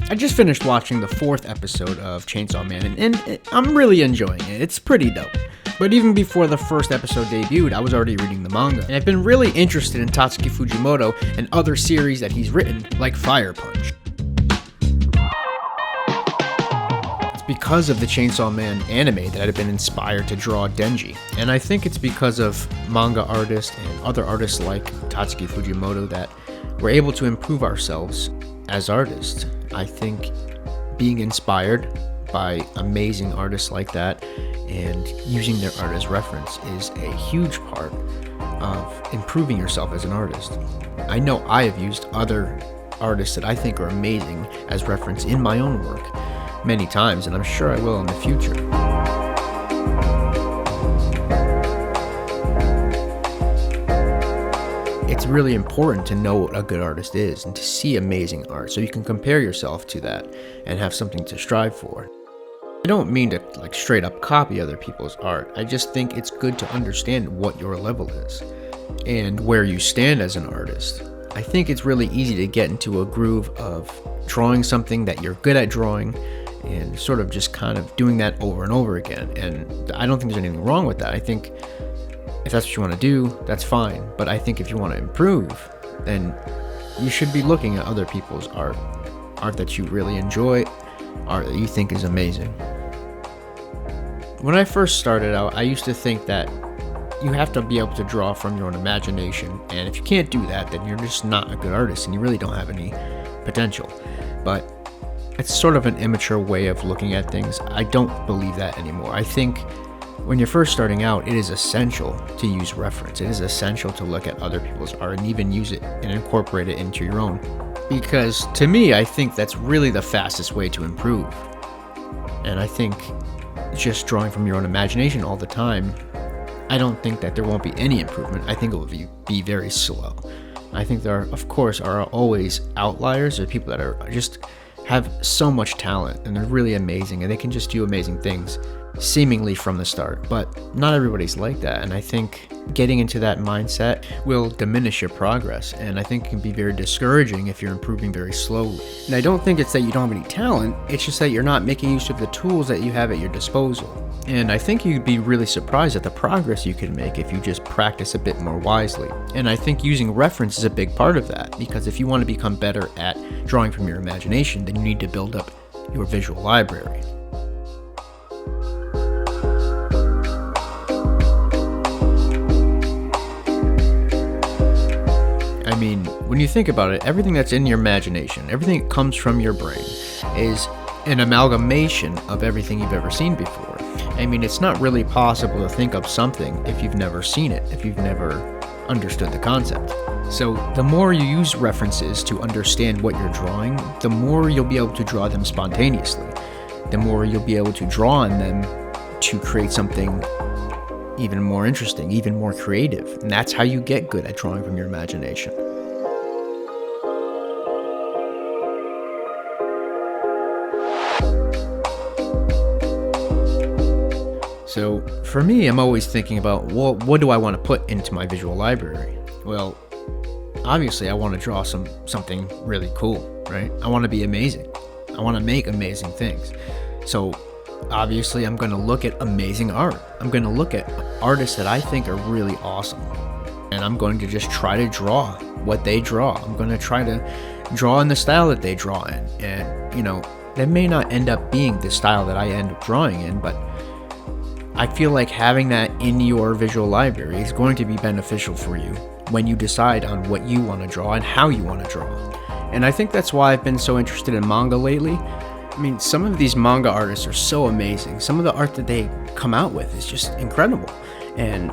I just finished watching the 4th episode of Chainsaw Man, and I'm really enjoying it. It's pretty dope. But even before the first episode debuted, I was already reading the manga, and I've been really interested in Tatsuki Fujimoto and other series that he's written, like Fire Punch. It's because of the Chainsaw Man anime that I've been inspired to draw Denji, and I think it's because of manga artists and other artists like Tatsuki Fujimoto that we're able to improve ourselves as artists. I think being inspired by amazing artists like that and using their art as reference is a huge part of improving yourself as an artist. I know I have used other artists that I think are amazing as reference in my own work many times, and I'm sure I will in the future. It's really important to know what a good artist is and to see amazing art so you can compare yourself to that and have something to strive for. I don't mean to straight up copy other people's art. I just think it's good to understand what your level is and where you stand as an artist. I think it's really easy to get into a groove of drawing something that you're good at drawing and sort of just kind of doing that over and over again. And I don't think there's anything wrong with that. I think if that's what you want to do, that's fine. But I think if you want to improve, then you should be looking at other people's art that you really enjoy, art that you think is amazing. When I first started out, I used to think that you have to be able to draw from your own imagination, and if you can't do that, then you're just not a good artist and you really don't have any potential. But it's sort of an immature way of looking at things. I don't believe that anymore. I think when you're first starting out, it is essential to use reference. It is essential to look at other people's art and even use it and incorporate it into your own. Because to me, I think that's really the fastest way to improve. And I think just drawing from your own imagination all the time, I don't think that there won't be any improvement. I think it will be very slow. I think there, of course, are always outliers. There are people that are just have so much talent and they're really amazing and they can just do amazing things seemingly from the start, but not everybody's like that, and I think getting into that mindset will diminish your progress, and I think it can be very discouraging if you're improving very slowly. And I don't think it's that you don't have any talent, it's just that you're not making use of the tools that you have at your disposal. And I think you'd be really surprised at the progress you can make if you just practice a bit more wisely. And I think using reference is a big part of that, because if you want to become better at drawing from your imagination, then you need to build up your visual library. I mean, when you think about it, everything that's in your imagination, everything that comes from your brain, is an amalgamation of everything you've ever seen before. I mean, it's not really possible to think of something if you've never seen it, if you've never understood the concept. So the more you use references to understand what you're drawing, the more you'll be able to draw them spontaneously. The more you'll be able to draw on them to create something even more interesting, even more creative. And that's how you get good at drawing from your imagination. So for me, I'm always thinking about, well, what do I want to put into my visual library? Well, obviously I want to draw something really cool, right? I want to be amazing. I want to make amazing things. So obviously I'm going to look at amazing art. I'm going to look at artists that I think are really awesome. And I'm going to just try to draw what they draw. I'm going to try to draw in the style that they draw in. And, you know, that may not end up being the style that I end up drawing in, but I feel like having that in your visual library is going to be beneficial for you when you decide on what you want to draw and how you want to draw. And I think that's why I've been so interested in manga lately. I mean, some of these manga artists are so amazing. Some of the art that they come out with is just incredible. And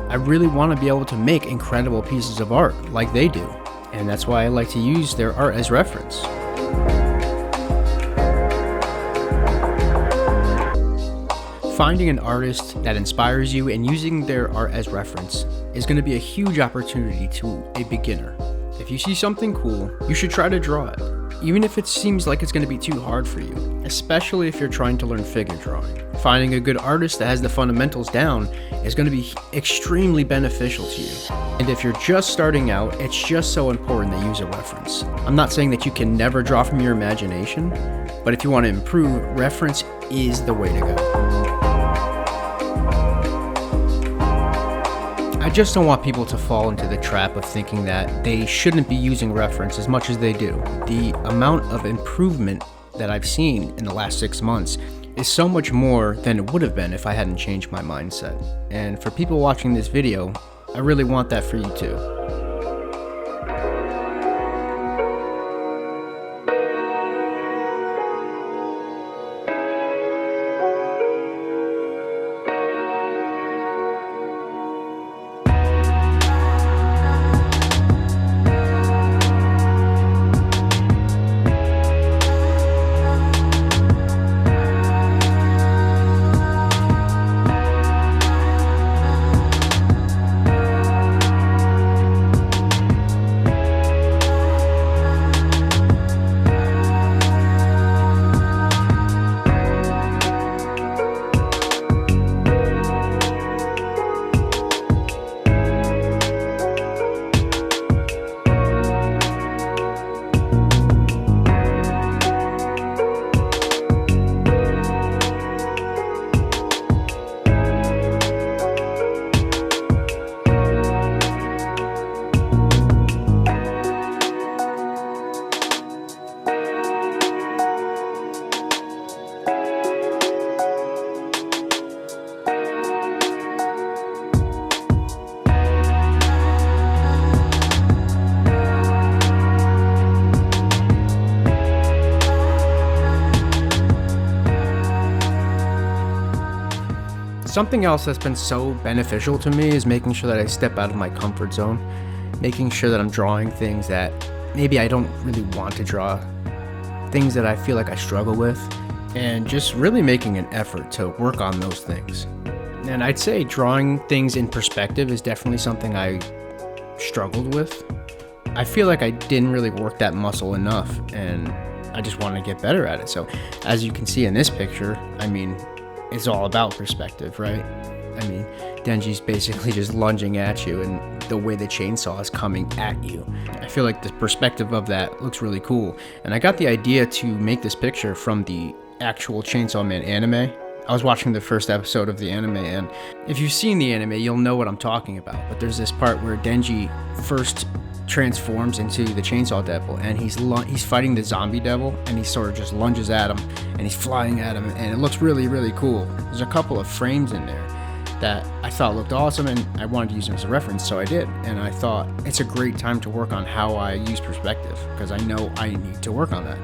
I really want to be able to make incredible pieces of art like they do. And that's why I like to use their art as reference. Finding an artist that inspires you and using their art as reference is going to be a huge opportunity to a beginner. If you see something cool, you should try to draw it, even if it seems like it's going to be too hard for you. especially if you're trying to learn figure drawing. Finding a good artist that has the fundamentals down is going to be extremely beneficial to you. And if you're just starting out, it's just so important that you use a reference. I'm not saying that you can never draw from your imagination, but if you want to improve, reference is the way to go. I just don't want people to fall into the trap of thinking that they shouldn't be using reference as much as they do. The amount of improvement that I've seen in the last 6 months is so much more than it would have been if I hadn't changed my mindset. And for people watching this video, I really want that for you too. Something else that's been so beneficial to me is making sure that I step out of my comfort zone, making sure that I'm drawing things that maybe I don't really want to draw, things that I feel like I struggle with, and just really making an effort to work on those things. And I'd say drawing things in perspective is definitely something I struggled with. I feel like I didn't really work that muscle enough, and I just want to get better at it. So as you can see in this picture, I mean, it's all about perspective, right? I mean, Denji's basically just lunging at you, and the way the chainsaw is coming at you. I feel like the perspective of that looks really cool. And I got the idea to make this picture from the actual Chainsaw Man anime. I was watching the first episode of the anime, and if you've seen the anime, you'll know what I'm talking about. But there's this part where Denji first transforms into the Chainsaw Devil, and he's fighting the zombie devil, and he sort of just lunges at him, and he's flying at him, and it looks really, really cool. There's a couple of frames in there that I thought looked awesome, and I wanted to use them as a reference, so I did. And I thought it's a great time to work on how I use perspective, because I know I need to work on that.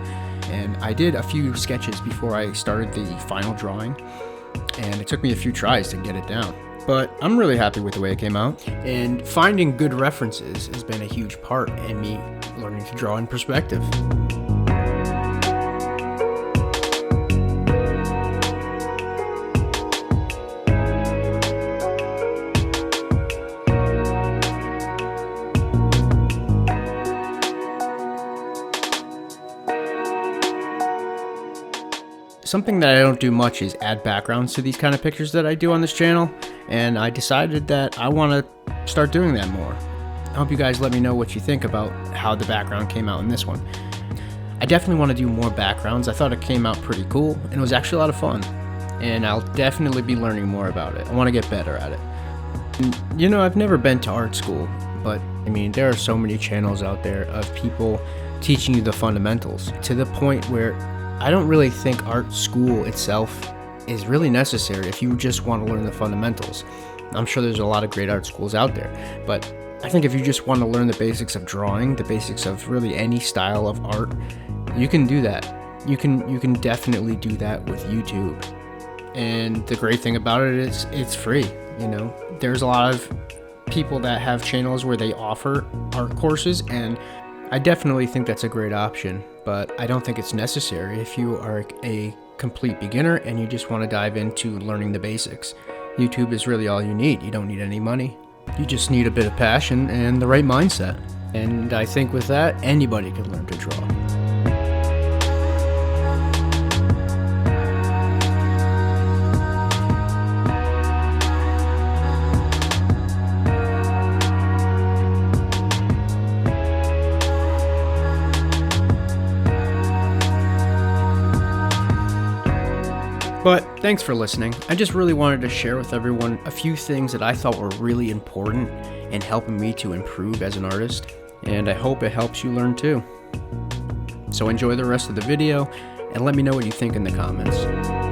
And I did a few sketches before I started the final drawing, and it took me a few tries to get it down. But I'm really happy with the way it came out, and finding good references has been a huge part in me learning to draw in perspective. Something that I don't do much is add backgrounds to these kind of pictures that I do on this channel, and I decided that I want to start doing that more. I hope you guys let me know what you think about how the background came out in this one. I definitely want to do more backgrounds. I thought it came out pretty cool, and it was actually a lot of fun, and I'll definitely be learning more about it. I want to get better at it. And, you know, I've never been to art school, but I mean, there are so many channels out there of people teaching you the fundamentals, to the point where I don't really think art school itself is really necessary if you just want to learn the fundamentals. I'm sure there's a lot of great art schools out there, but I think if you just want to learn the basics of drawing, the basics of really any style of art, you can do that. You can definitely do that with YouTube. And the great thing about it is it's free, you know. There's a lot of people that have channels where they offer art courses, and I definitely think that's a great option, but I don't think it's necessary if you are a complete beginner and you just want to dive into learning the basics. YouTube is really all you need. You don't need any money. You just need a bit of passion and the right mindset. And I think with that, anybody can learn to draw. But thanks for listening. I just really wanted to share with everyone a few things that I thought were really important in helping me to improve as an artist, and I hope it helps you learn too. So enjoy the rest of the video, and let me know what you think in the comments.